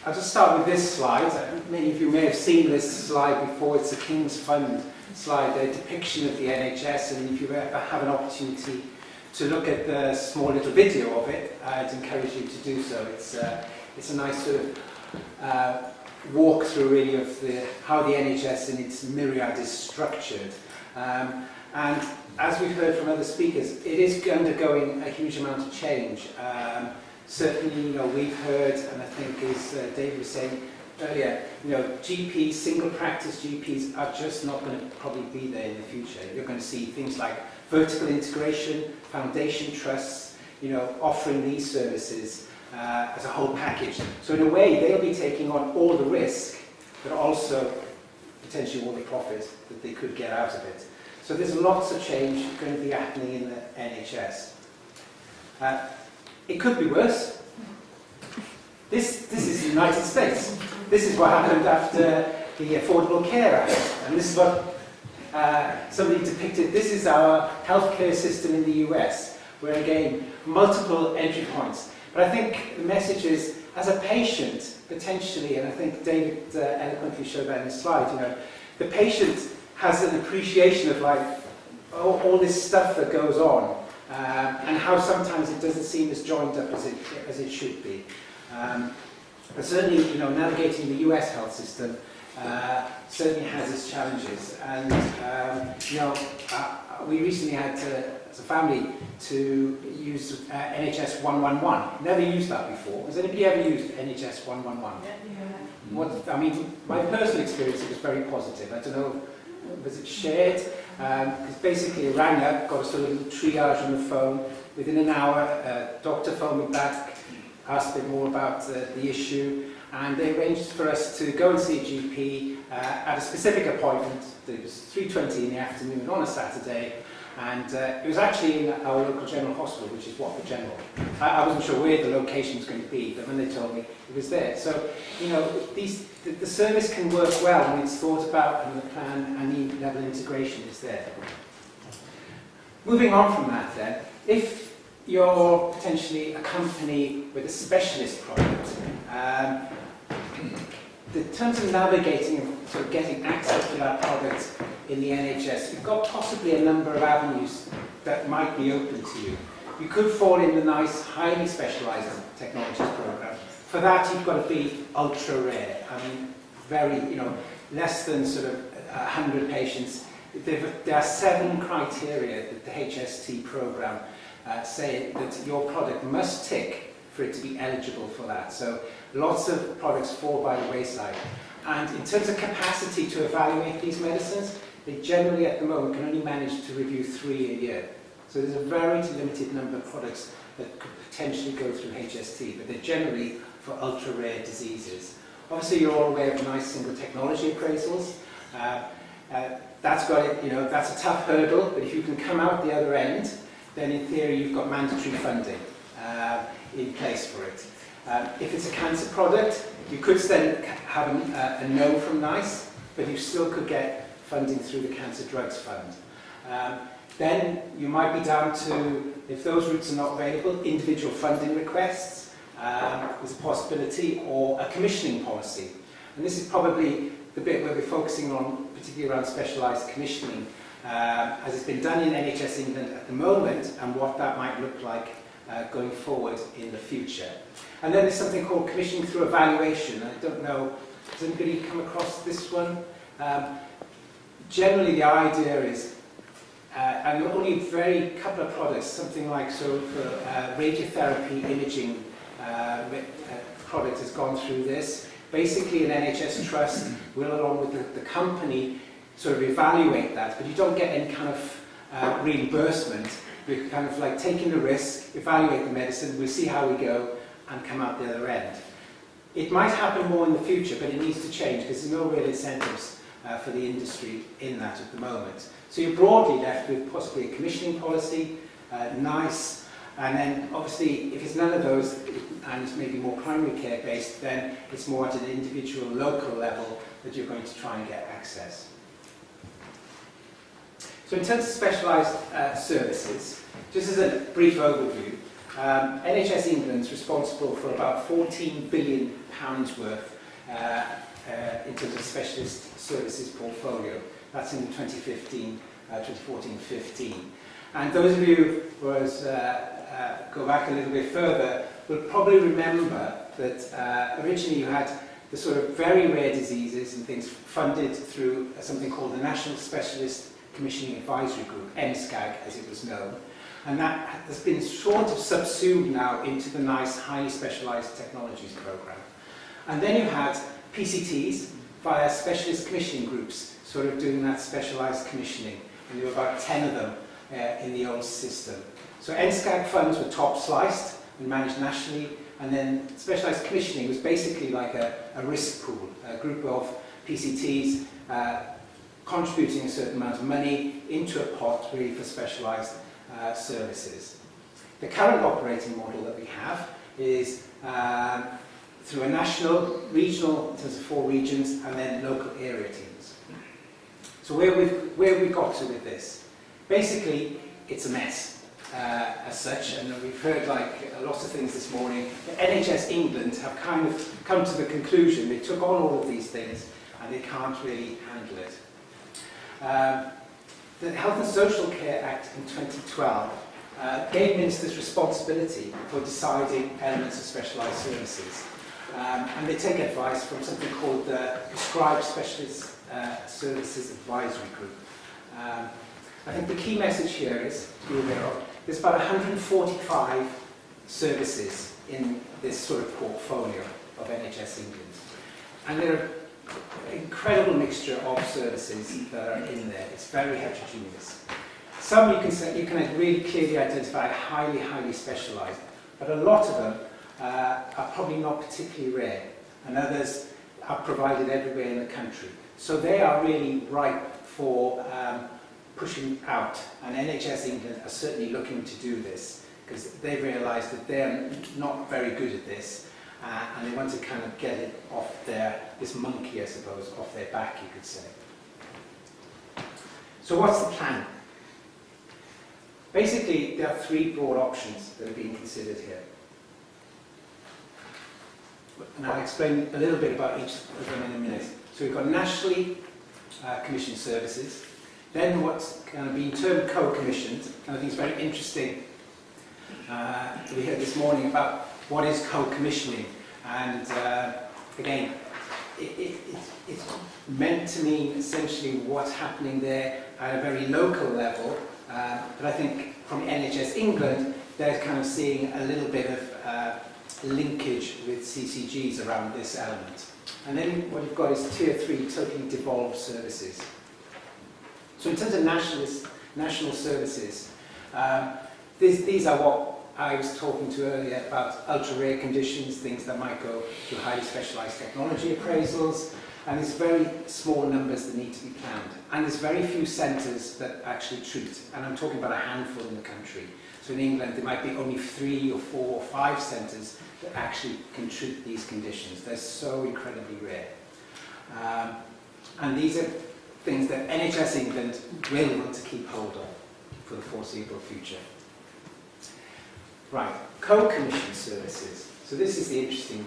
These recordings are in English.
I'll just start with this slide. Many of you may have seen this slide before. It's a King's Fund slide, a depiction of the NHS, and if you ever have an opportunity to look at the small little video of it, I'd encourage you to do so. It's a nice sort of walkthrough really of how the NHS and its myriad is structured. And as we've heard from other speakers, it is undergoing a huge amount of change. Certainly, we've heard, and I think as David was saying earlier, GPs, single practice GPs are just not going to probably be there in the future. You're going to see things like vertical integration, foundation trusts, offering these services as a whole package. So in a way, they'll be taking on all the risk, but also potentially all the profit that they could get out of it. So there's lots of change going to be happening in the NHS. It could be worse. This is the United States. This is what happened after the Affordable Care Act. And this is what somebody depicted. This is our healthcare system in the US, where again, multiple entry points. But I think the message is, as a patient, potentially, and I think David eloquently showed that in his slide, the patient has an appreciation of all this stuff that goes on, and how sometimes it doesn't seem as joined up as it should be. But certainly, navigating the US health system certainly has its challenges. And, we recently had, as a family, to use NHS 111. Never used that before. Has anybody ever used NHS 111? Yeah. My personal experience, it was very positive. I don't know, was it shared? Because basically it rang up, got a sort of little triage on the phone. Within an hour, a doctor phoned me back, asked a bit more about the issue, and they arranged for us to go and see a GP at a specific appointment. It was 3:20 in the afternoon on a Saturday, and it was actually in our local general hospital, which is Watford General. I wasn't sure where the location was going to be, but when they told me, it was there. So, the service can work well when it's thought about and the plan and the level of integration is there. Moving on from that then, if you're potentially a company with a specialist product, in terms of navigating and sort of getting access to that product in the NHS, you've got possibly a number of avenues that might be open to you. You could fall in the nice, highly specialised technologies programme. For that, you've got to be ultra rare. Very, less than sort of 100 patients. There are 7 criteria that the HST programme say that your product must tick for it to be eligible for that. So lots of products fall by the wayside. And in terms of capacity to evaluate these medicines, they generally at the moment can only manage to review 3 a year. So there's a very limited number of products that could potentially go through HST, but they're generally for ultra rare diseases. Obviously you're all aware of nice single technology appraisals. That's got it, that's a tough hurdle, but if you can come out the other end, then in theory you've got mandatory funding in place for it. If it's a cancer product, you could then have a no from NICE, but you still could get funding through the Cancer Drugs Fund. Then you might be down to, if those routes are not available, individual funding requests is a possibility, or a commissioning policy. And this is probably the bit where we're focusing on, particularly around specialised commissioning, as it's been done in NHS England at the moment, and what that might look like going forward in the future. And then there's something called commissioning through evaluation. I don't know, has anybody come across this one? Generally the idea is, and only a very couple of products, something like for radiotherapy imaging product has gone through this. Basically an NHS trust will, along with the company, sort of evaluate that, but you don't get any kind of reimbursement. You're kind of like taking the risk, evaluate the medicine, we'll see how we go, and come out the other end. It might happen more in the future, but it needs to change because there's no real incentives for the industry in that at the moment. So you're broadly left with possibly a commissioning policy, NICE, and then obviously if it's none of those and it's maybe more primary care based, then it's more at an individual local level that you're going to try and get access. So in terms of specialised services, just as a brief overview, NHS England's responsible for about £14 billion worth in terms of specialist services portfolio. That's in 2014-15. And those of you who go back a little bit further will probably remember that originally you had the sort of very rare diseases and things funded through something called the National Specialist Commissioning Advisory Group, NSCAG as it was known. And that has been sort of subsumed now into the nice highly specialised technologies programme. And then you had PCTs via specialist commissioning groups sort of doing that specialised commissioning. And there were about 10 of them in the old system. So NSCAG funds were top sliced and managed nationally, and then specialised commissioning was basically like a risk pool, a group of PCTs contributing a certain amount of money into a pot really for specialised services. The current operating model that we have is through a national, regional, in terms of 4 regions, and then local area teams. So where have we got to with this? Basically, it's a mess. As such, and we've heard like lots of things this morning. The NHS England have kind of come to the conclusion they took on all of these things and they can't really handle it. The Health and Social Care Act in 2012 gave ministers responsibility for deciding elements of specialised services, and they take advice from something called the Prescribed Specialist Services Advisory Group. I think the key message here is to be aware of. There's about 145 services in this sort of portfolio of NHS England. And there are an incredible mixture of services that are in there. It's very heterogeneous. Some you can really clearly identify highly specialised, but a lot of them are probably not particularly rare, and others are provided everywhere in the country. So they are really ripe for pushing out, and NHS England are certainly looking to do this because they've realised that they're not very good at this, and they want to kind of get it off this monkey, I suppose, off their back, you could say. So what's the plan? Basically, there are 3 broad options that are being considered here. And I'll explain a little bit about each of them in a minute. So we've got nationally commissioned services. Then what's kind of been termed co-commissioned, and I think it's very interesting. We heard this morning about what is co-commissioning, and again, it's meant to mean essentially what's happening there at a very local level, but I think from NHS England, they're kind of seeing a little bit of linkage with CCGs around this element. And then what you've got is tier 3 totally devolved services. So in terms of national services, these are what I was talking to earlier about ultra-rare conditions, things that might go through highly specialised technology appraisals, and there's very small numbers that need to be planned. And there's very few centres that actually treat, and I'm talking about a handful in the country. So in England, there might be only 3 or 4 or 5 centres that actually can treat these conditions. They're so incredibly rare. And these are things that NHS England will want to keep hold of for the foreseeable future. Right, co-commissioned services. So this is the interesting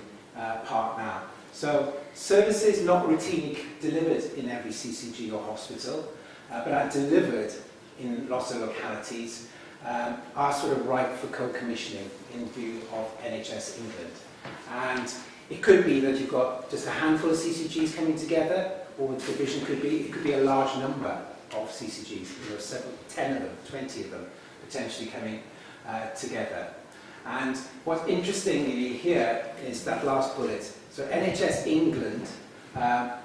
part now. So services not routinely delivered in every CCG or hospital, but are delivered in lots of localities, are sort of ripe for co-commissioning in view of NHS England. And it could be that you've got just a handful of CCGs coming together, or the division could be, it could be a large number of CCGs, 10 of them, 20 of them potentially coming together. And what's interesting here is that last bullet. So NHS England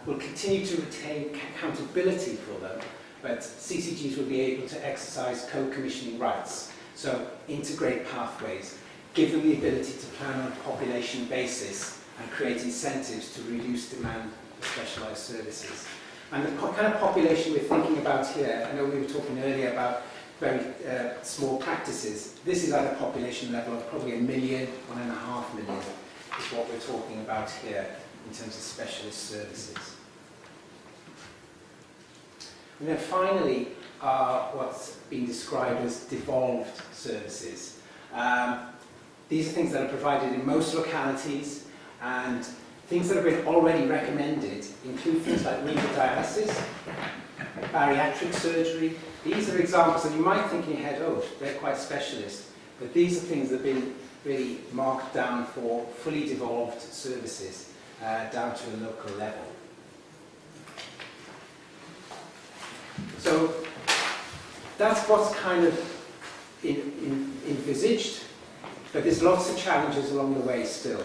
will continue to retain accountability for them, but CCGs will be able to exercise co-commissioning rights. So integrate pathways, give them the ability to plan on a population basis and create incentives to reduce demand for specialised services. And the kind of population we're thinking about here, I know we were talking earlier about very small practices. This is at a population level of probably 1 million, 1.5 million is what we're talking about here in terms of specialist services. And then finally are what's been described as devolved services. these are things that are provided in most localities, and things that have been already recommended include things like renal dialysis, bariatric surgery. These are examples that you might think in your head, oh, they're quite specialist, but these are things that have been really marked down for fully devolved services down to a local level. So that's what's kind of envisaged, but there's lots of challenges along the way still.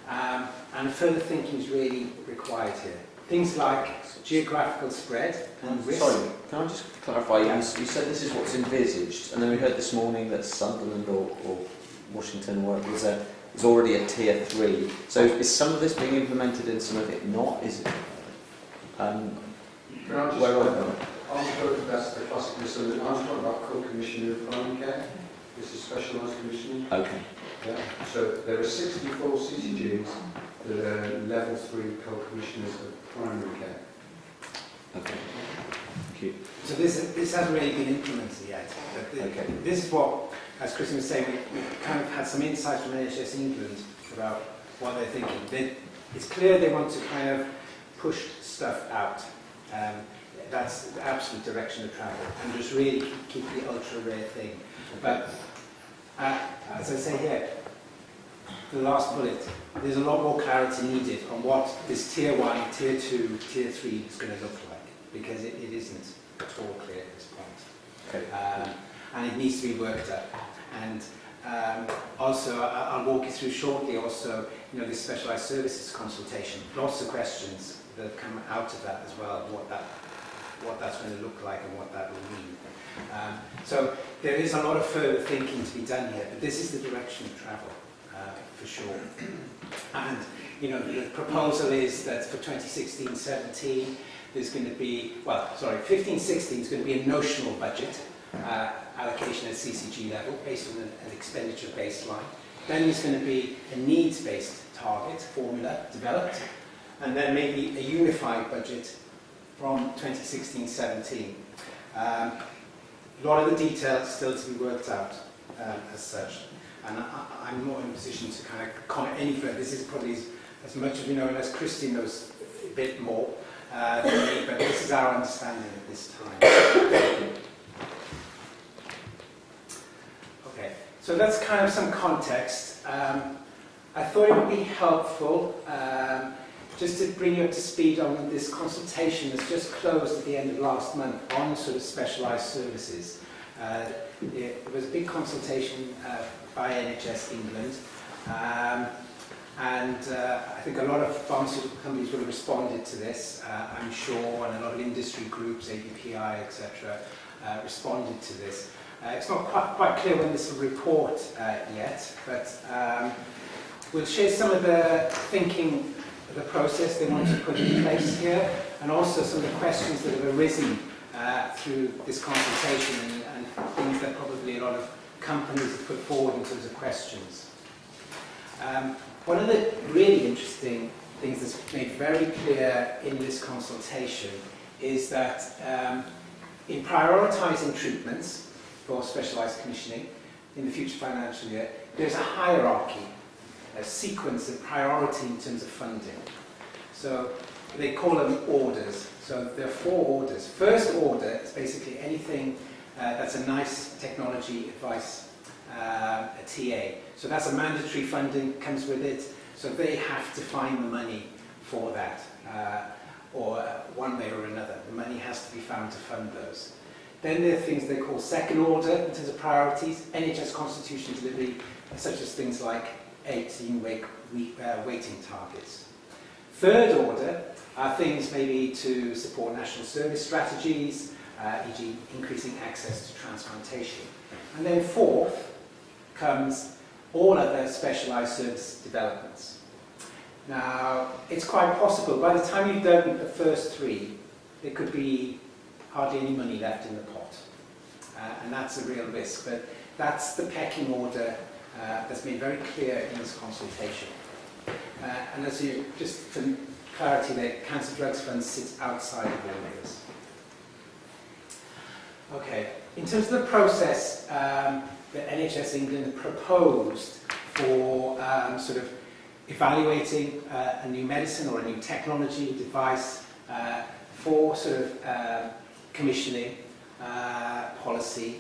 And further thinking is really required here. Things like geographical spread and risk. Sorry, can I just clarify? You said this is what's envisaged, and then we heard this morning that Sunderland or Washington is already a tier 3. So is some of this being implemented and some of it not? Is it? Where are we? That's the classic misunderstanding. I was talking about co-commissioning of primary care. This is specialised commissioning. Okay. Yeah. So there are 64 CCGs that are level 3 co-commissioners of primary care. Okay. Thank you. So this hasn't really been implemented yet. But Okay. This is what, as Christian was saying, we kind of had some insights from NHS England about what they're thinking. It's clear they want to kind of push stuff out. That's the absolute direction of travel, and just really keep the ultra rare thing. But as I say here, the last bullet, there's a lot more clarity needed on what this tier 1, tier 2, tier 3 is going to look like, because it isn't at all clear at this point. Okay. And it needs to be worked up. And also, I'll walk you through shortly also, this specialised services consultation, lots of questions that have come out of that as well, what that's going to look like and what that will mean. So there is a lot of further thinking to be done here, but this is the direction of travel, for sure. And, the proposal is that for 2016-17, there's going to be, 15-16 is going to be a notional budget allocation at CCG level based on an expenditure baseline. Then there's going to be a needs-based target formula developed, and then maybe a unified budget from 2016-17. A lot of the details still to be worked out as such, and I'm not in a position to kind of comment any further. This is probably as much as we know, unless Christine knows a bit more than me, but this is our understanding at this time. Okay, so that's kind of some context. I thought it would be helpful just to bring you up to speed on this consultation that's just closed at the end of last month on sort of specialised services. There was a big consultation by NHS England, and I think a lot of pharmaceutical companies would have responded to this, I'm sure, and a lot of industry groups, ABPI, etc., responded to this. It's not quite clear when this will report yet, but we'll share some of the thinking, the process they want to put in place here, and also some of the questions that have arisen through this consultation and things that probably a lot of companies have put forward in terms of questions. One of the really interesting things that's made very clear in this consultation is that in prioritising treatments for specialised commissioning in the future financial year, there's a hierarchy, a sequence of priority in terms of funding. So they call them orders. So there are 4 orders. First order is basically anything that's a nice technology advice, a TA. So that's a mandatory funding, comes with it. So they have to find the money for that, or one way or another. The money has to be found to fund those. Then there are things they call second order in terms of priorities, NHS constitution delivery, such as things like 18-week waiting targets. Third order are things maybe to support national service strategies, e.g. increasing access to transplantation. And then fourth comes all other specialised service developments. Now, it's quite possible, by the time you've done the first 3, there could be hardly any money left in the pot. And that's a real risk, but that's the pecking order that's made very clear in this consultation. And as you, just for clarity there, Cancer Drugs Fund sits outside of all this. Okay, in terms of the process that NHS England proposed for sort of evaluating a new medicine or a new technology device for sort of commissioning policy.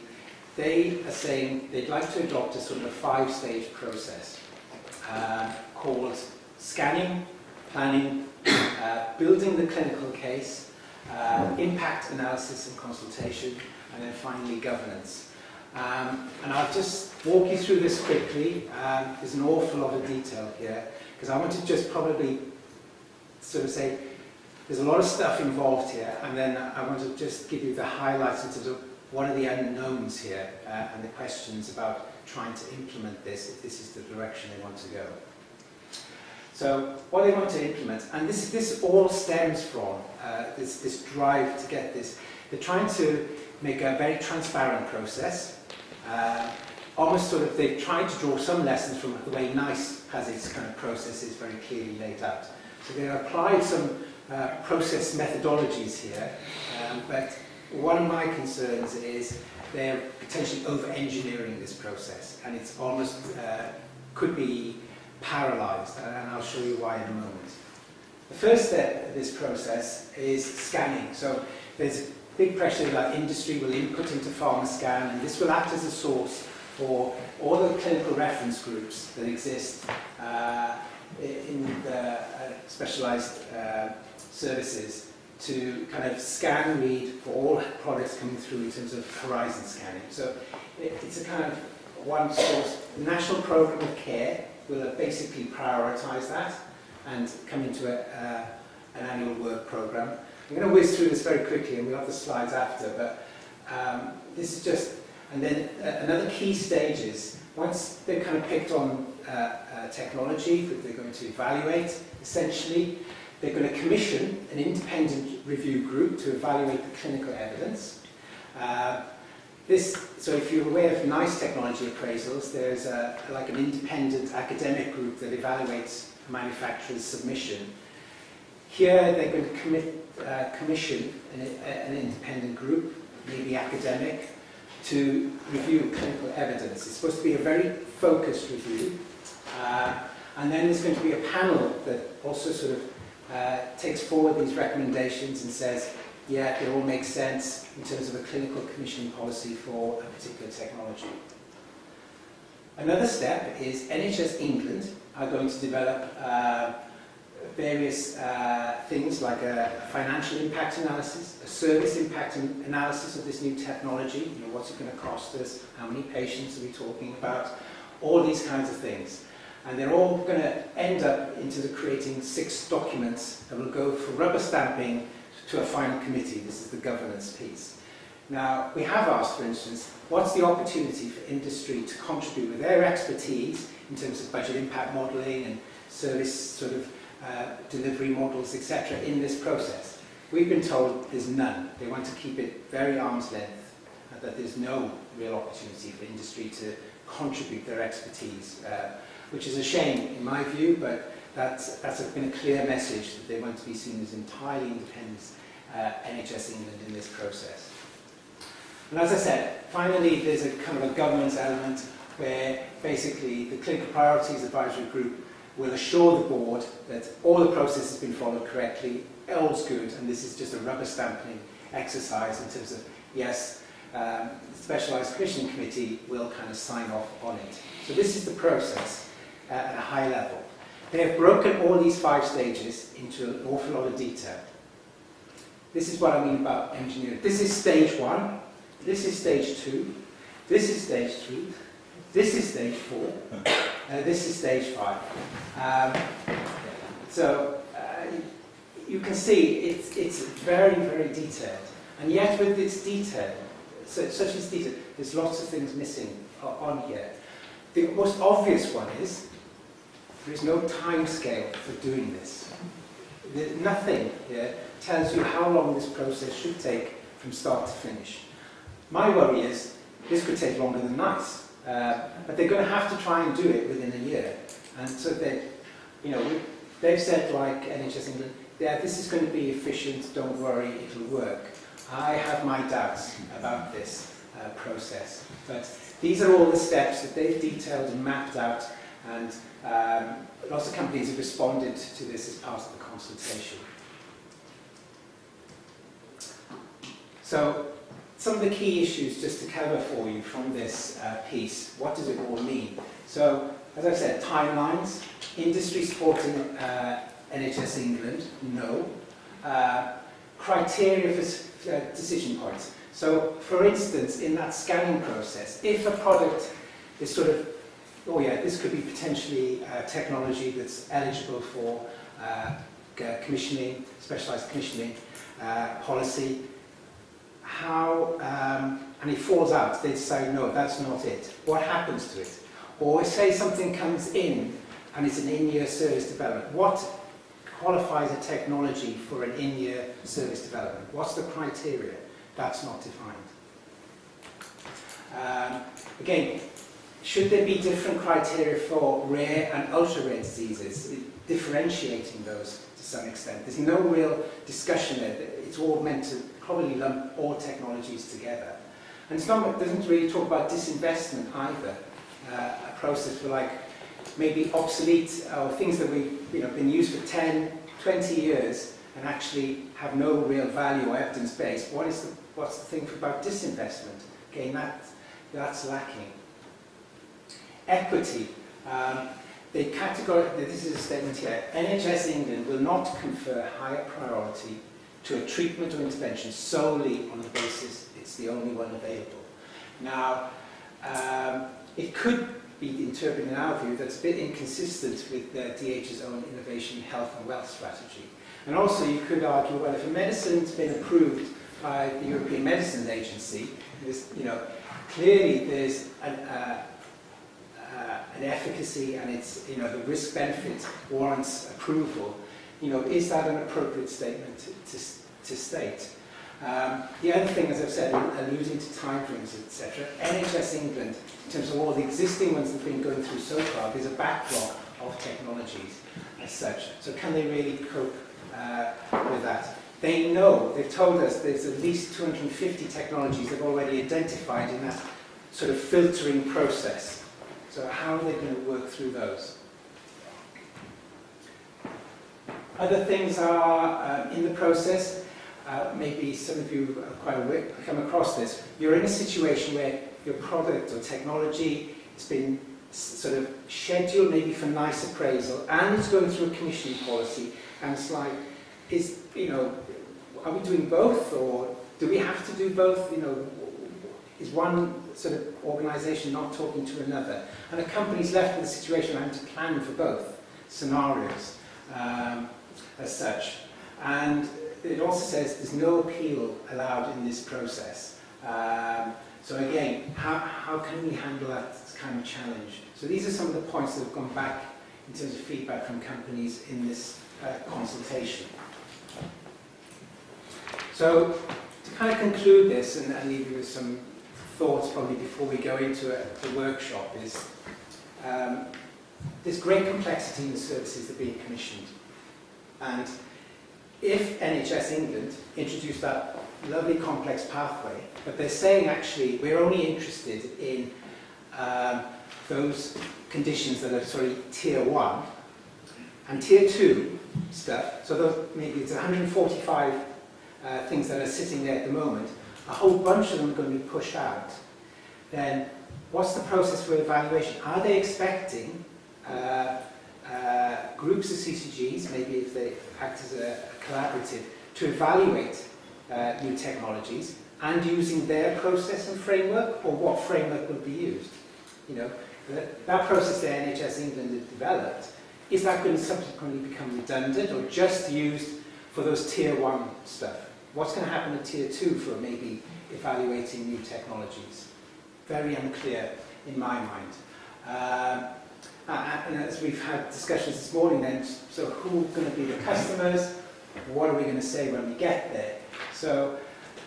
They are saying they'd like to adopt a sort of a 5-stage process called scanning, planning, building the clinical case, impact analysis and consultation, and then finally governance. And I'll just walk you through this quickly. There's an awful lot of detail here, because I want to just probably sort of say there's a lot of stuff involved here, and then I want to just give you the highlights in terms of what are the unknowns here and the questions about trying to implement this, if this is the direction they want to go. So what they want to implement, and this all stems from this drive to get this. They're trying to make a very transparent process. Almost sort of, they've tried to draw some lessons from the way NICE has its kind of processes very clearly laid out. So they applied some process methodologies here, but one of my concerns is they're potentially over-engineering this process, and it's almost could be paralysed, and I'll show you why in a moment. The first step of this process is scanning. So there's big pressure that industry will input into PharmaScan, and this will act as a source for all the clinical reference groups that exist in the specialised services to kind of scan and read for all products coming through in terms of horizon scanning. So it's a kind of one source. The National Programme of Care will basically prioritise that and come into an annual work programme. I'm going to whiz through this very quickly, and we'll have the slides after, but this is just, and then another key stage is, once they've kind of picked on technology that they're going to evaluate, essentially, they're going to commission an independent review group to evaluate the clinical evidence. So if you're aware of NICE technology appraisals, there's like an independent academic group that evaluates a manufacturer's submission. Here they're going to commission an independent group, maybe academic, to review clinical evidence. It's supposed to be a very focused review. And then there's going to be a panel that also sort of takes forward these recommendations and says, yeah, they all make sense in terms of a clinical commissioning policy for a particular technology. Another step is NHS England are going to develop various things like a financial impact analysis, a service impact analysis of this new technology, what's it going to cost us, how many patients are we talking about, all these kinds of things. And they're all going to end up into creating 6 documents that will go for rubber stamping to a final committee. This is the governance piece. Now, we have asked, for instance, what's the opportunity for industry to contribute with their expertise in terms of budget impact modelling and service sort of delivery models, etc., in this process? We've been told there's none. They want to keep it very arm's length, that there's no real opportunity for industry to contribute their expertise, which is a shame in my view, but that's been a clear message that they want to be seen as entirely independent NHS England in this process. And as I said, finally there's a kind of a governance element where basically the Clinical Priorities Advisory Group will assure the board that all the process has been followed correctly, all's good, and this is just a rubber stamping exercise in terms of, yes, the Specialised Commissioning Committee will kind of sign off on it. So this is the process at a high level. They have broken all these 5 stages into an awful lot of detail. This is what I mean about engineering. This is stage 1, this is stage 2, this is stage 3, this is stage 4, this is stage 5. You can see it's very, very detailed. And yet with this detail, such as detail, there's lots of things missing on here. The most obvious one is there is no time scale for doing this. Nothing here tells you how long this process should take from start to finish. My worry is this could take longer than NICE, but they're going to have to try and do it within a year. And so they've said, like NHS England, yeah, this is going to be efficient, don't worry, it'll work. I have my doubts about this process, but these are all the steps that they've detailed and mapped out And lots of companies have responded to this as part of the consultation. So, some of the key issues just to cover for you from this piece. What does it all mean? So, as I said, timelines, industry supporting NHS England, no. Criteria for decision points. So, for instance, in that scanning process, if a product is sort of, oh yeah, this could be potentially technology that's eligible for commissioning, specialised commissioning policy, and it falls out, they decide, no, that's not it. What happens to it? Or say something comes in and it's an in-year service development. What qualifies a technology for an in-year service development? What's the criteria? That's not defined. Again, should there be different criteria for rare and ultra-rare diseases, differentiating those to some extent? There's no real discussion there. It's all meant to probably lump all technologies together. And it doesn't really talk about disinvestment either. A process for like maybe obsolete or things that we've been used for 10, 20 years and actually have no real value or evidence base. What's the thing about disinvestment? Again, that's lacking. Equity. They categorically, this is a statement here, NHS England will not confer higher priority to a treatment or intervention solely on the basis it's the only one available. Now, it could be interpreted in our view that's a bit inconsistent with DH's own innovation, health and wealth strategy. And also you could argue, well, if a medicine's been approved by the European Medicines Agency, clearly there's an efficacy and it's, the risk-benefit warrants approval. Is that an appropriate statement to state? The other thing, as I've said, alluding to timeframes, etc., NHS England, in terms of all the existing ones that have been going through so far, there's a backlog of technologies as such. So can they really cope with that? They know, they've told us there's at least 250 technologies they've already identified in that sort of filtering process. So how are they going to work through those? Other things are in the process. Maybe some of you are quite aware, come across this. You're in a situation where your product or technology has been sort of scheduled maybe for nice appraisal and it's going through a commissioning policy, and it's like, are we doing both, or do we have to do both? Is one sort of organisation not talking to another? And a company's left with a situation having to plan for both scenarios as such. And it also says there's no appeal allowed in this process. So again, how can we handle that kind of challenge? So these are some of the points that have gone back in terms of feedback from companies in this consultation. So to kind of conclude this and leave you with some thoughts probably before we go into the workshop is there's great complexity in the services that are being commissioned. And if NHS England introduced that lovely complex pathway, but they're saying actually we're only interested in those conditions that are sort of tier 1 and tier 2 stuff, so those, maybe it's 145 things that are sitting there at the moment, a whole bunch of them are going to be pushed out, then what's the process for evaluation? Are they expecting groups of CCGs, maybe if they act as a collaborative, to evaluate new technologies and using their process and framework, or what framework will be used? That process that NHS England has developed, is that going to subsequently become redundant or just used for those tier 1 stuff? What's going to happen at tier 2 for maybe evaluating new technologies? Very unclear in my mind. And as we've had discussions this morning then, so who are going to be the customers? What are we going to say when we get there? So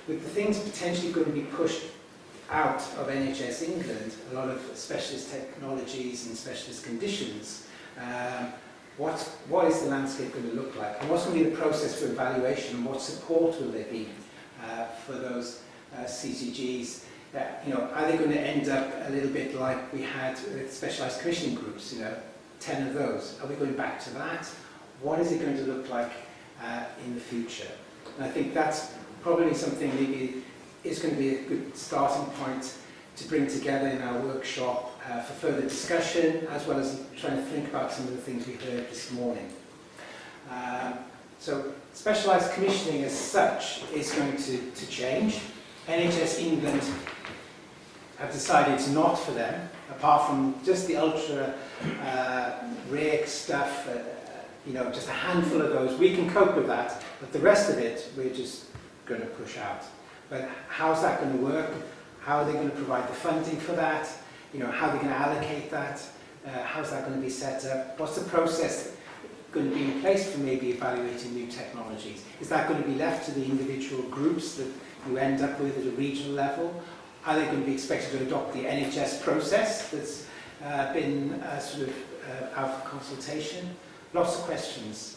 with the things potentially going to be pushed out of NHS England, a lot of specialist technologies and specialist conditions, what is the landscape going to look like? And what's going to be the process for evaluation, and what support will there be for those CCGs are they going to end up a little bit like we had with specialised commissioning groups, 10 of those? Are we going back to that? What is it going to look like in the future? And I think that's probably something maybe is going to be a good starting point to bring together in our workshop for further discussion, as well as trying to think about some of the things we heard this morning. So specialised commissioning as such is going to change. NHS England have decided it's not for them, apart from just the ultra rare stuff, just a handful of those. We can cope with that, but the rest of it we're just going to push out. But how's that going to work? How are they going to provide the funding for that? How are they going to allocate that? How's that going to be set up? What's the process going to be in place for maybe evaluating new technologies? Is that going to be left to the individual groups that you end up with at a regional level? Are they going to be expected to adopt the NHS process that's been out for consultation? Lots of questions.